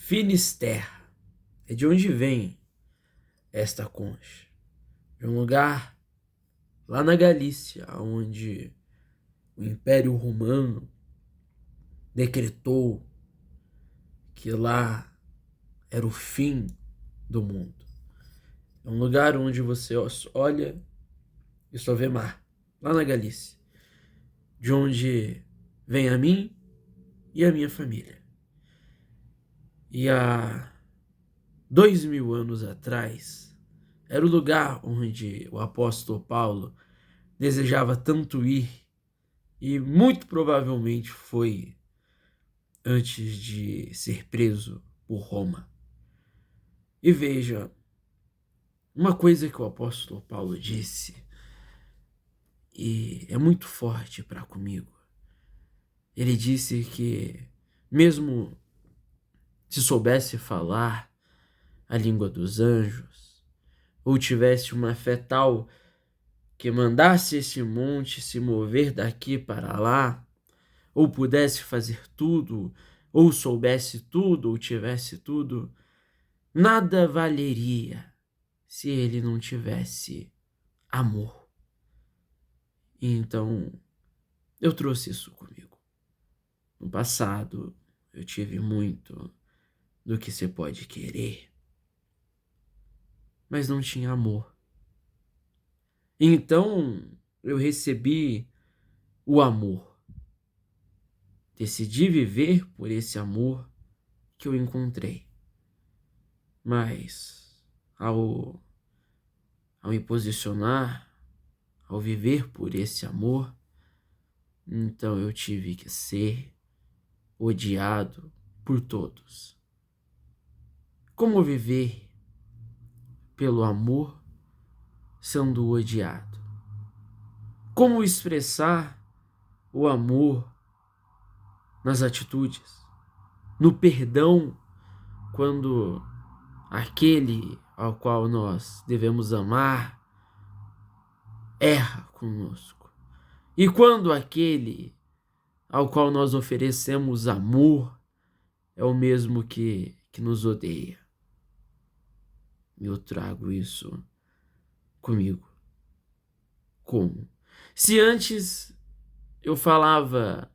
Finisterra é de onde vem esta concha. De um lugar lá na Galícia, onde o Império Romano decretou que lá era o fim do mundo. É um lugar onde você olha e só vê mar, lá na Galícia, de onde vem a mim e a minha família. E há 2000 anos atrás, era o lugar onde o apóstolo Paulo desejava tanto ir e muito provavelmente foi antes de ser preso por Roma. E veja, uma coisa que o apóstolo Paulo disse, e é muito forte para comigo. Ele disse que, mesmo se soubesse falar a língua dos anjos, ou tivesse uma fé tal que mandasse esse monte se mover daqui para lá, ou pudesse fazer tudo, ou soubesse tudo, ou tivesse tudo, nada valeria se ele não tivesse amor. Então, eu trouxe isso comigo. No passado, eu tive muito do que você pode querer, mas não tinha amor. Então, eu recebi o amor. Decidi viver por esse amor que eu encontrei. Mas, ao me posicionar, ao viver por esse amor, então eu tive que ser odiado por todos. Como viver pelo amor sendo odiado? Como expressar o amor nas atitudes, no perdão, quando aquele ao qual nós devemos amar erra conosco? E quando aquele ao qual nós oferecemos amor é o mesmo que nos odeia? Eu trago isso comigo. Como? Se antes eu falava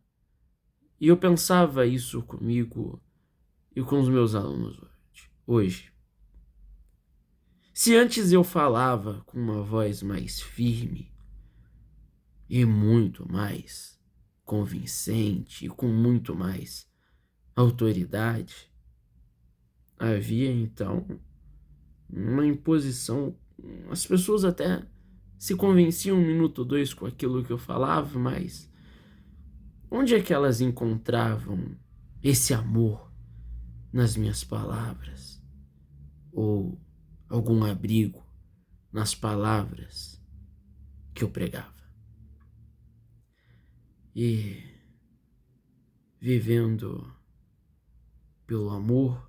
e eu pensava isso comigo e com os meus alunos hoje. Se antes eu falava com uma voz mais firme e muito mais convincente e com muito mais autoridade, havia então uma imposição. As pessoas até se convenciam 1 minuto ou 2 com aquilo que eu falava, mas onde é que elas encontravam esse amor nas minhas palavras? Ou algum abrigo nas palavras que eu pregava? E vivendo pelo amor,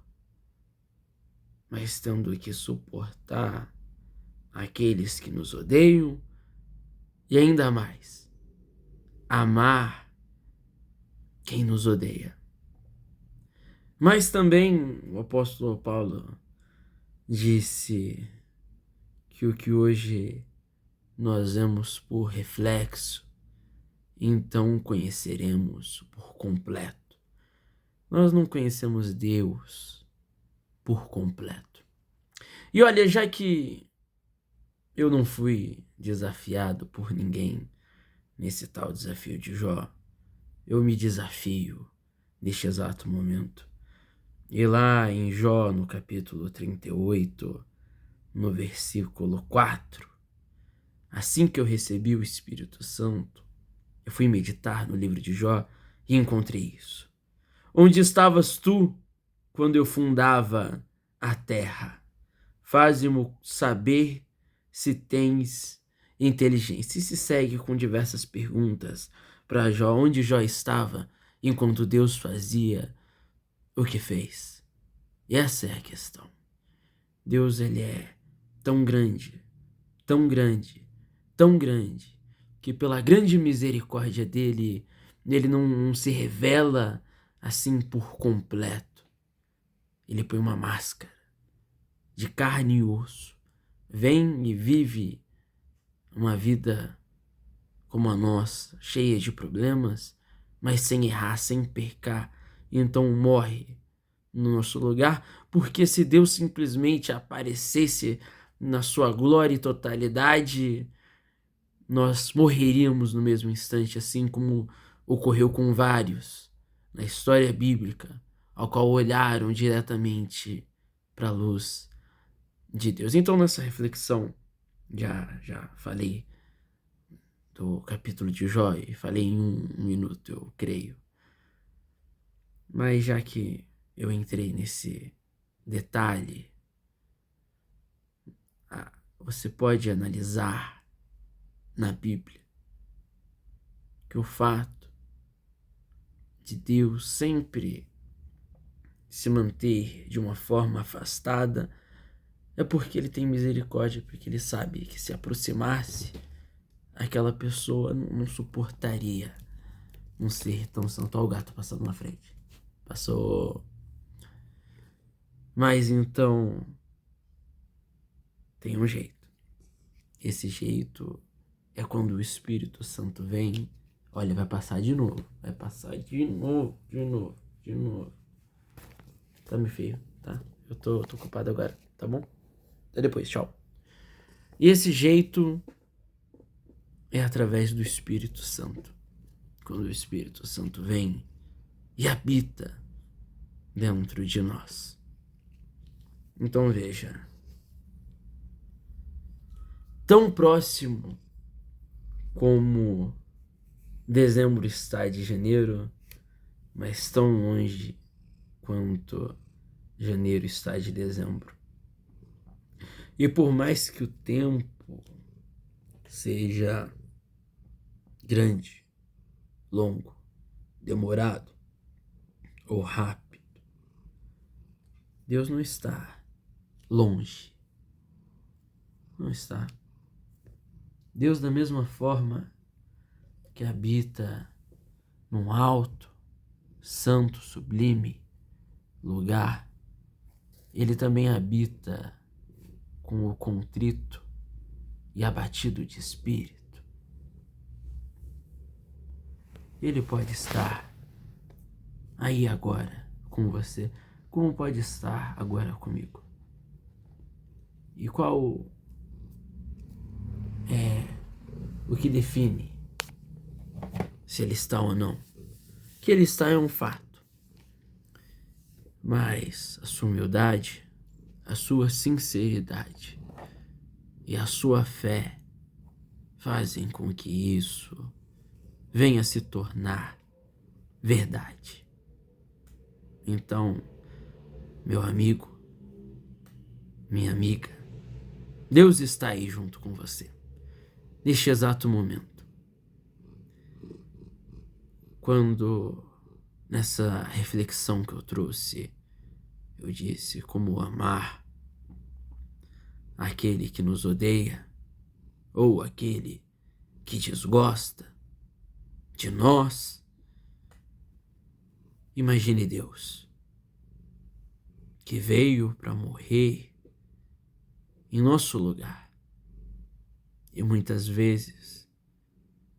mas tendo que suportar aqueles que nos odeiam e ainda mais amar quem nos odeia. Mas também o apóstolo Paulo disse que o que hoje nós vemos por reflexo, então conheceremos por completo. Nós não conhecemos Deus por completo. E olha, já que eu não fui desafiado por ninguém nesse tal desafio de Jó, eu me desafio neste exato momento. E lá em Jó, no capítulo 38, no versículo 4, assim que eu recebi o Espírito Santo, eu fui meditar no livro de Jó e encontrei isso. Onde estavas tu quando eu fundava a terra? Faze-mo saber se tens inteligência. E se segue com diversas perguntas para Jó, onde Jó estava enquanto Deus fazia o que fez. E essa é a questão. Deus, ele é tão grande, tão grande, tão grande, que pela grande misericórdia dele, ele não se revela assim por completo. ele põe uma máscara de carne e osso, vem e vive uma vida como a nossa, cheia de problemas, mas sem errar, sem pecar, e então morre no nosso lugar, porque se Deus simplesmente aparecesse na sua glória e totalidade, nós morreríamos no mesmo instante, assim como ocorreu com vários na história bíblica, ao qual olharam diretamente para a luz de Deus. Então, nessa reflexão, já falei do capítulo de Jó e falei em um minuto, eu creio. Mas já que eu entrei nesse detalhe, você pode analisar na Bíblia que o fato de Deus sempre se manter de uma forma afastada é porque ele tem misericórdia, porque ele sabe que se aproximasse, aquela pessoa não suportaria um ser tão santo. Olha o gato passando na frente. Passou. Mas então tem um jeito. Esse jeito é quando o Espírito Santo vem. Olha, vai passar de novo. Vai passar de novo. Tá meio feio, tá? Eu tô ocupado agora, tá bom? Até depois, tchau. E esse jeito é através do Espírito Santo. Quando o Espírito Santo vem e habita dentro de nós. Então veja, tão próximo como dezembro está de janeiro, mas tão longe quanto janeiro está de dezembro. E por mais que o tempo seja grande, longo, demorado ou rápido, Deus não está longe. Não está. Deus, da mesma forma que habita num alto, santo, sublime lugar, ele também habita com o contrito e abatido de espírito. Ele pode estar aí agora com você, como pode estar agora comigo. E qual é o que define se ele está ou não? Que ele está é um fato. Mas a sua humildade, a sua sinceridade e a sua fé fazem com que isso venha se tornar verdade. Então, meu amigo, minha amiga, Deus está aí junto com você, neste exato momento. Quando, nessa reflexão que eu trouxe, eu disse como amar aquele que nos odeia, ou aquele que desgosta de nós. Imagine Deus, que veio para morrer em nosso lugar. E muitas vezes,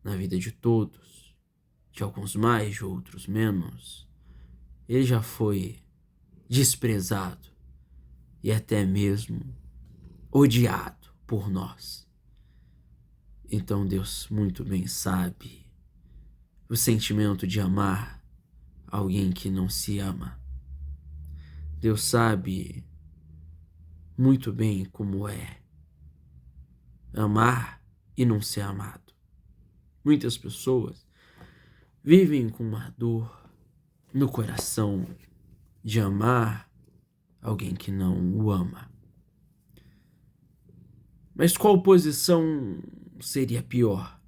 na vida de todos, de alguns mais, de outros menos, ele já foi desprezado e até mesmo odiado por nós. Então Deus muito bem sabe o sentimento de amar alguém que não se ama. Deus sabe muito bem como é amar e não ser amado. Muitas pessoas vivem com uma dor no coração de amar alguém que não o ama. Mas qual posição seria pior?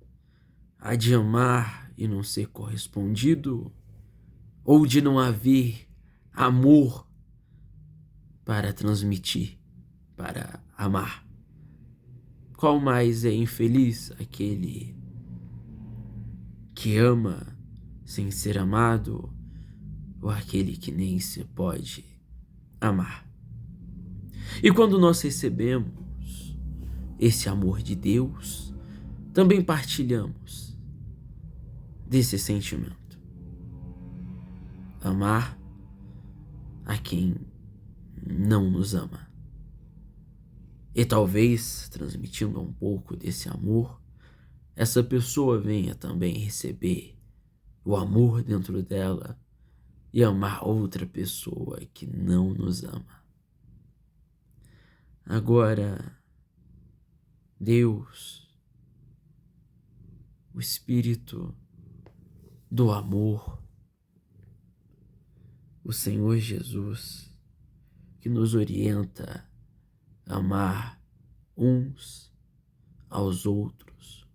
A de amar e não ser correspondido? Ou de não haver amor para transmitir, para amar? Qual mais é infeliz? Aquele que ama sem ser amado, ou aquele que nem se pode amar. E quando nós recebemos esse amor de Deus, também partilhamos desse sentimento. Amar a quem não nos ama. E talvez, transmitindo um pouco desse amor, essa pessoa venha também receber o amor dentro dela e amar outra pessoa que não nos ama. Agora, Deus, o Espírito do amor, o Senhor Jesus, que nos orienta a amar uns aos outros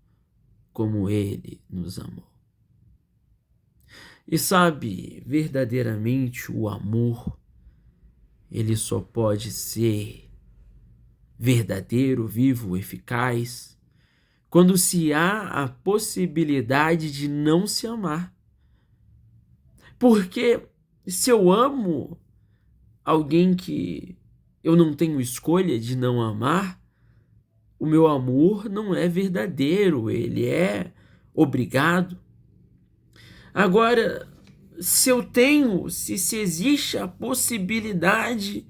como Ele nos amou. E sabe, verdadeiramente o amor, ele só pode ser verdadeiro, vivo, eficaz, quando se há a possibilidade de não se amar. Porque se eu amo alguém que eu não tenho escolha de não amar, o meu amor não é verdadeiro, ele é obrigado. Agora, se existe a possibilidade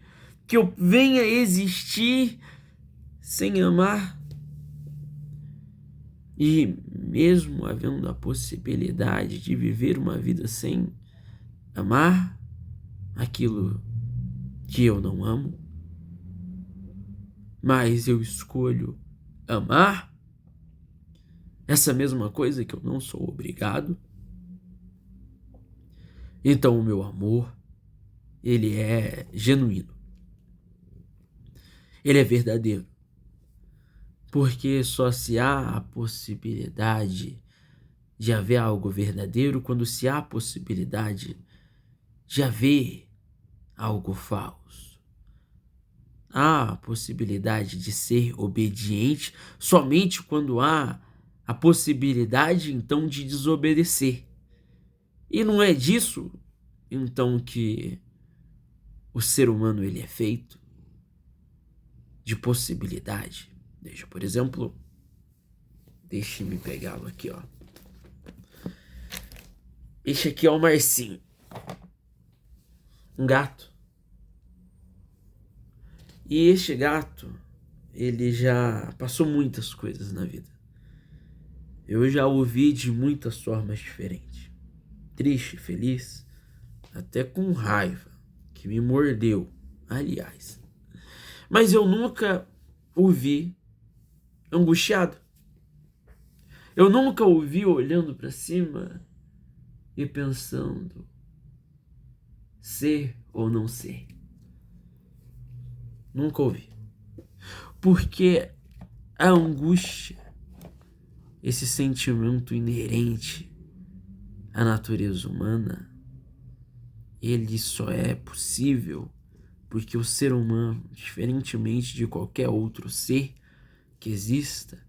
que eu venha existir sem amar, e mesmo havendo a possibilidade de viver uma vida sem amar aquilo que eu não amo, mas eu escolho amar essa mesma coisa que eu não sou obrigado, então o meu amor, ele é genuíno, ele é verdadeiro, porque só se há a possibilidade de haver algo verdadeiro quando se há a possibilidade de haver algo falso. Há a possibilidade de ser obediente somente quando há a possibilidade, então, de desobedecer. E não é disso, então, que o ser humano ele é feito, de possibilidade. Por exemplo, deixe-me pegá-lo aqui, ó. Este aqui é o Marcinho, um gato. E este gato, ele já passou muitas coisas na vida. Eu já o vi de muitas formas diferentes. Triste, feliz, até com raiva, que me mordeu, aliás. Mas eu nunca o vi angustiado. Eu nunca o vi olhando para cima e pensando ser ou não ser. Nunca ouvi. Porque a angústia, esse sentimento inerente à natureza humana, ele só é possível porque o ser humano, diferentemente de qualquer outro ser que exista,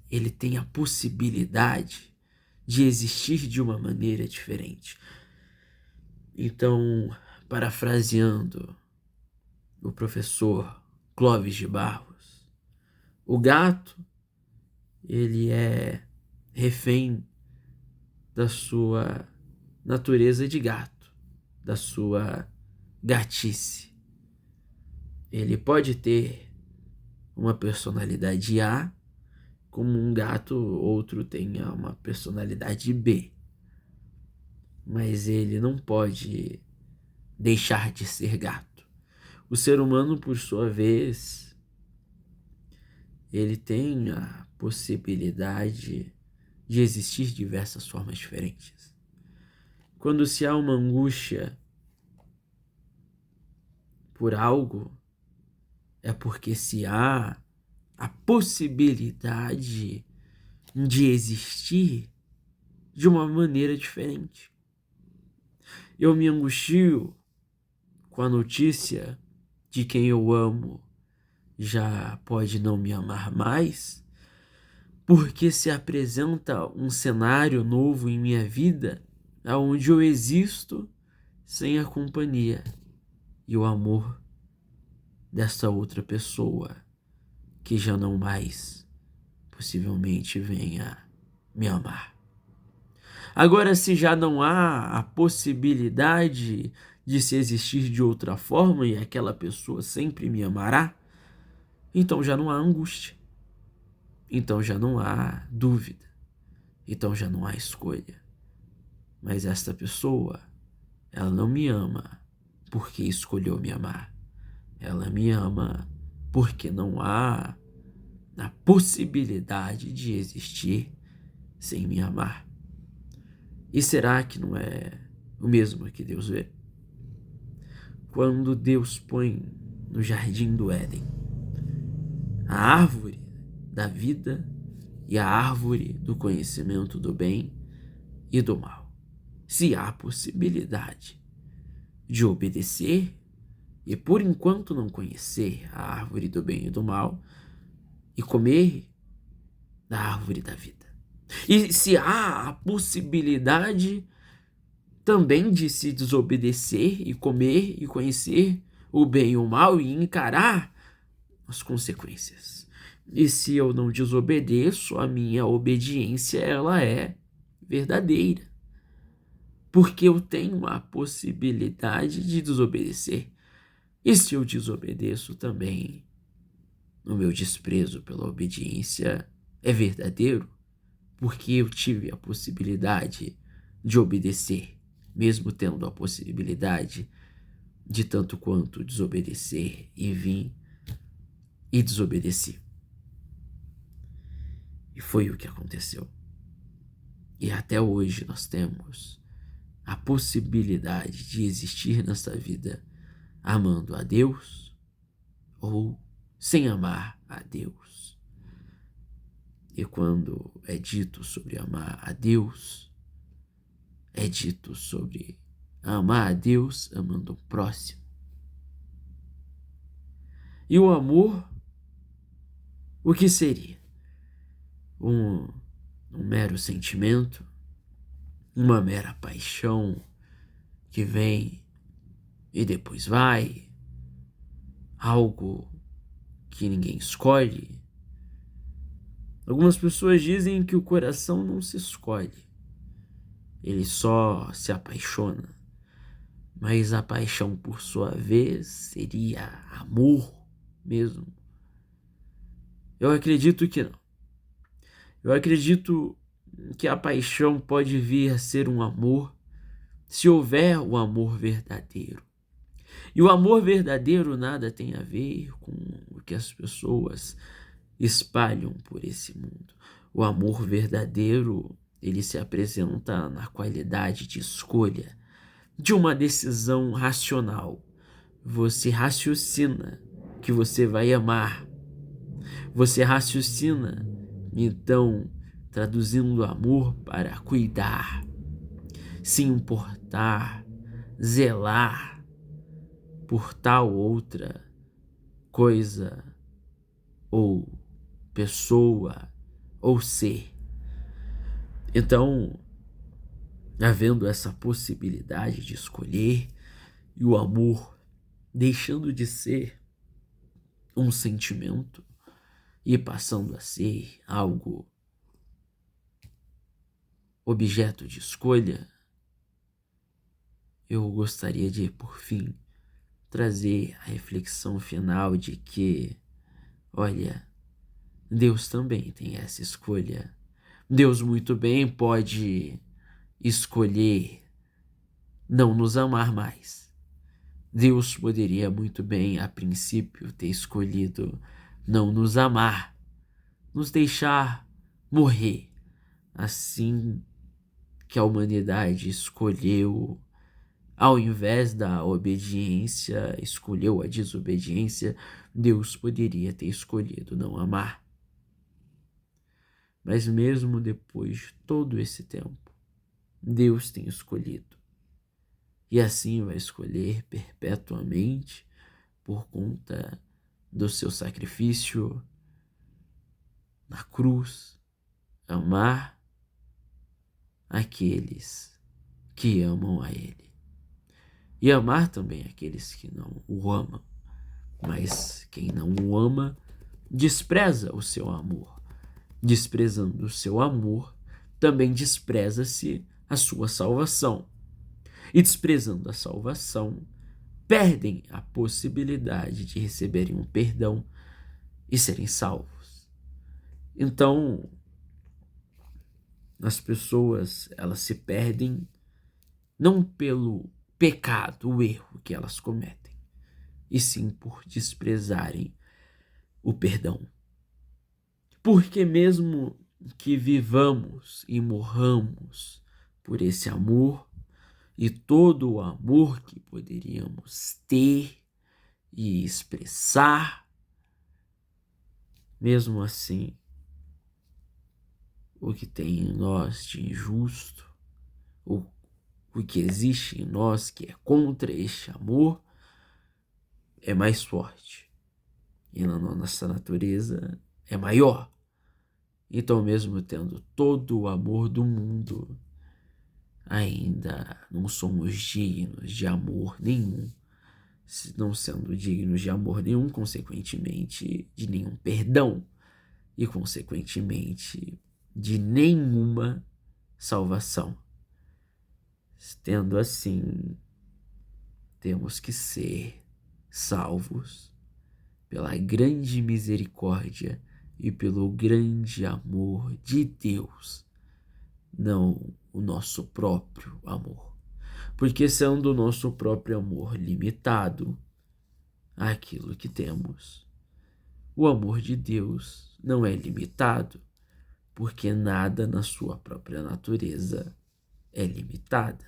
ele tem a possibilidade de existir de uma maneira diferente. Então, parafraseando o professor Clóvis de Barros, o gato, ele é refém da sua natureza de gato, da sua gatice. Ele pode ter uma personalidade A, como um gato, outro tenha uma personalidade B. Mas ele não pode deixar de ser gato. O ser humano, por sua vez, ele tem a possibilidade de existir de diversas formas diferentes. Quando se há uma angústia por algo, é porque se há a possibilidade de existir de uma maneira diferente. Eu me angustio com a notícia de quem eu amo já pode não me amar mais, porque se apresenta um cenário novo em minha vida onde eu existo sem a companhia e o amor dessa outra pessoa que já não mais possivelmente venha me amar. Agora, se já não há a possibilidade de se existir de outra forma e aquela pessoa sempre me amará, então já não há angústia, então já não há dúvida, então já não há escolha. Mas esta pessoa, ela não me ama porque escolheu me amar. Ela me ama porque não há a possibilidade de existir sem me amar. E será que não é o mesmo que Deus vê? Quando Deus põe no jardim do Éden a árvore da vida e a árvore do conhecimento do bem e do mal, se há possibilidade de obedecer e por enquanto não conhecer a árvore do bem e do mal e comer da árvore da vida, e se há a possibilidade também de se desobedecer e comer e conhecer o bem e o mal e encarar as consequências. E se eu não desobedeço, a minha obediência ela é verdadeira, porque eu tenho a possibilidade de desobedecer. E se eu desobedeço também, o meu desprezo pela obediência é verdadeiro, porque eu tive a possibilidade de obedecer, mesmo tendo a possibilidade de tanto quanto desobedecer, e vim e desobedeci. E foi o que aconteceu. E até hoje nós temos a possibilidade de existir nessa vida amando a Deus ou sem amar a Deus. E quando é dito sobre amar a Deus, é dito sobre amar a Deus amando o próximo. E o amor, o que seria? Um mero sentimento, uma mera paixão que vem e depois vai, algo que ninguém escolhe. Algumas pessoas dizem que o coração não se escolhe, ele só se apaixona. Mas a paixão, por sua vez, seria amor mesmo? Eu acredito que não. Eu acredito que a paixão pode vir a ser um amor se houver o amor verdadeiro. E o amor verdadeiro nada tem a ver com o que as pessoas espalham por esse mundo. O amor verdadeiro, ele se apresenta na qualidade de escolha, de uma decisão racional. Você raciocina que você vai amar. Você raciocina, então, traduzindo amor para cuidar, se importar, zelar por tal outra coisa ou pessoa ou ser. Então, havendo essa possibilidade de escolher e o amor deixando de ser um sentimento e passando a ser algo objeto de escolha, eu gostaria de, por fim, trazer a reflexão final de que, olha, Deus também tem essa escolha. Deus muito bem pode escolher não nos amar mais. Deus poderia muito bem, a princípio, ter escolhido não nos amar, nos deixar morrer, assim que a humanidade escolheu, ao invés da obediência, escolheu a desobediência. Deus poderia ter escolhido não amar. Mas mesmo depois de todo esse tempo, Deus tem escolhido. E assim vai escolher perpetuamente por conta do seu sacrifício na cruz, amar aqueles que amam a Ele. e amar também aqueles que não o amam. Mas quem não o ama despreza o seu amor. Desprezando o seu amor, também despreza-se a sua salvação. E desprezando a salvação, perdem a possibilidade de receberem um perdão e serem salvos. Então, as pessoas, elas se perdem não pelo pecado, o erro que elas cometem, e sim por desprezarem o perdão. Porque mesmo que vivamos e morramos por esse amor e todo o amor que poderíamos ter e expressar, mesmo assim, o que tem em nós de injusto, o que existe em nós que é contra este amor, é mais forte. E na nossa natureza é maior. Então, mesmo tendo todo o amor do mundo, ainda não somos dignos de amor nenhum, não sendo dignos de amor nenhum, consequentemente, de nenhum perdão e, consequentemente, de nenhuma salvação. Tendo assim, temos que ser salvos pela grande misericórdia e pelo grande amor de Deus, não o nosso próprio amor. Porque sendo o nosso próprio amor limitado àquilo que temos, o amor de Deus não é limitado, porque nada na sua própria natureza é limitada.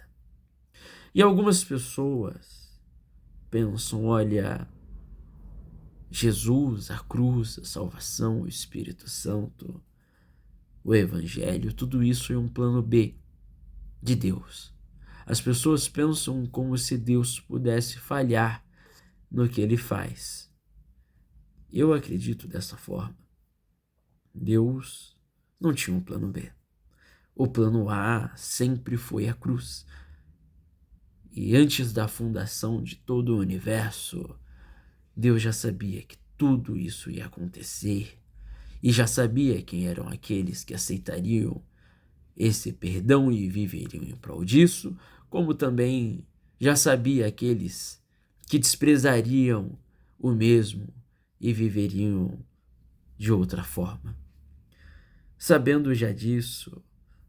E algumas pessoas pensam, olha, Jesus, a cruz, a salvação, o Espírito Santo, o Evangelho, tudo isso é um plano B de Deus. As pessoas pensam como se Deus pudesse falhar no que ele faz. Eu acredito dessa forma. Deus não tinha um plano B. O plano A sempre foi a cruz. E antes da fundação de todo o universo, Deus já sabia que tudo isso ia acontecer e já sabia quem eram aqueles que aceitariam esse perdão e viveriam em prol disso, como também já sabia aqueles que desprezariam o mesmo e viveriam de outra forma. Sabendo já disso,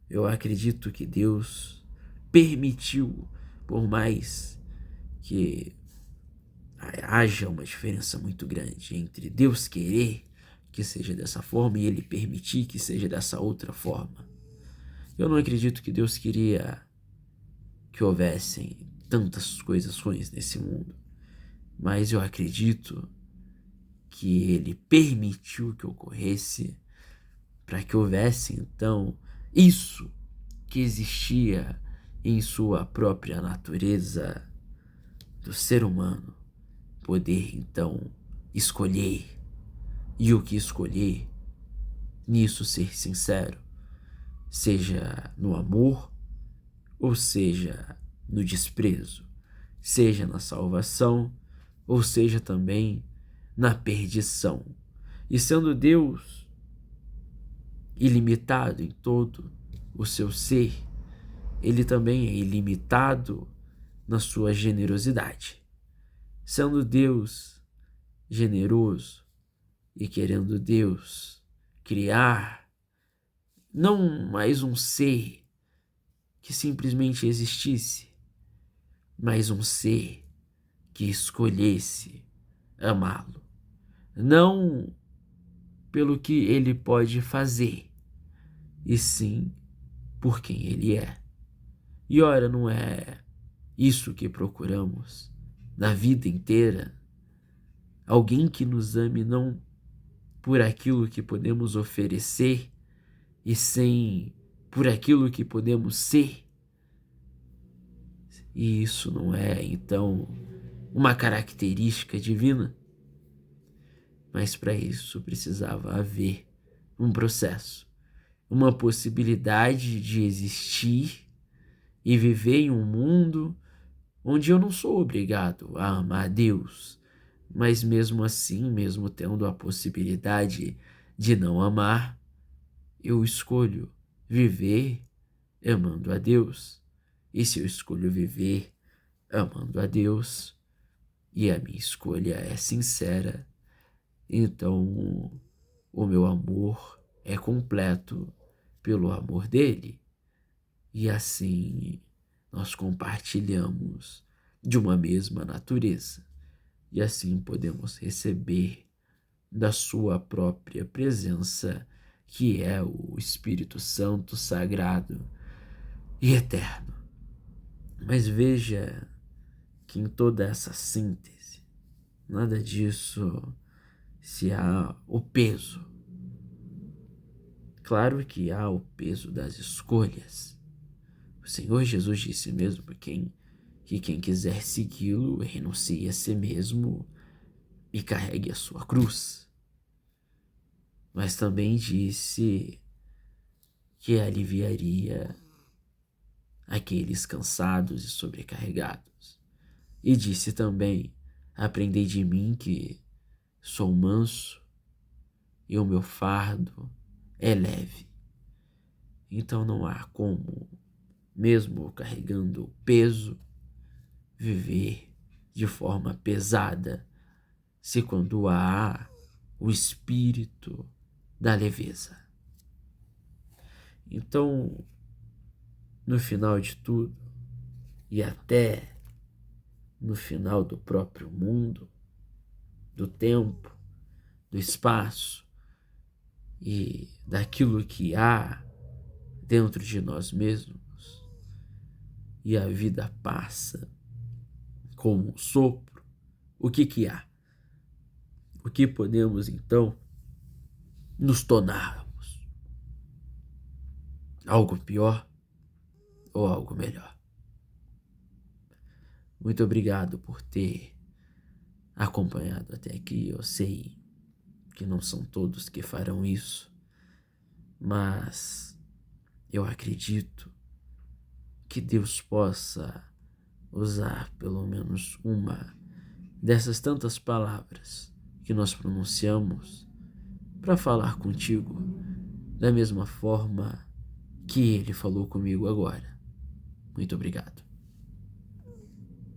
eu acredito que Deus permitiu, por mais que haja uma diferença muito grande entre Deus querer que seja dessa forma e ele permitir que seja dessa outra forma. Eu não acredito que Deus queria que houvessem tantas coisas ruins nesse mundo, mas eu acredito que ele permitiu que ocorresse para que houvesse então isso que existia em sua própria natureza do ser humano, poder então escolher, e o que escolher, nisso ser sincero, seja no amor ou seja no desprezo, seja na salvação ou seja também na perdição. E sendo Deus ilimitado em todo o seu ser, ele também é ilimitado na sua generosidade. Sendo Deus generoso e querendo Deus criar não mais um ser que simplesmente existisse, mas um ser que escolhesse amá-lo. Não pelo que ele pode fazer, e sim por quem ele é. E ora, não é isso que procuramos na vida inteira? Alguém que nos ame não por aquilo que podemos oferecer, e sim por aquilo que podemos ser? E isso não é, então, uma característica divina? Mas para isso precisava haver um processo, uma possibilidade de existir e viver em um mundo onde eu não sou obrigado a amar a Deus, mas mesmo assim, mesmo tendo a possibilidade de não amar, eu escolho viver amando a Deus. E se eu escolho viver amando a Deus, e a minha escolha é sincera, então o meu amor é completo pelo amor dele. E assim nós compartilhamos de uma mesma natureza. E assim podemos receber da sua própria presença, que é o Espírito Santo sagrado e eterno. Mas veja que em toda essa síntese, nada disso se há o peso. Claro que há o peso das escolhas. O Senhor Jesus disse mesmo que quem quiser segui-lo renuncie a si mesmo e carregue a sua cruz. Mas também disse que aliviaria aqueles cansados e sobrecarregados. E disse também: aprendei de mim que sou manso e o meu fardo é leve. Então não há como, mesmo carregando o peso, viver de forma pesada, se quando há o espírito da leveza. Então, no final de tudo, e até no final do próprio mundo, do tempo, do espaço e daquilo que há dentro de nós mesmos, e a vida passa como um sopro, o que há? O que podemos então nos tornarmos? Algo pior ou algo melhor? Muito obrigado por ter acompanhado até aqui. Eu sei que não são todos que farão isso, mas eu acredito que Deus possa usar pelo menos uma dessas tantas palavras que nós pronunciamos para falar contigo da mesma forma que Ele falou comigo agora. Muito obrigado.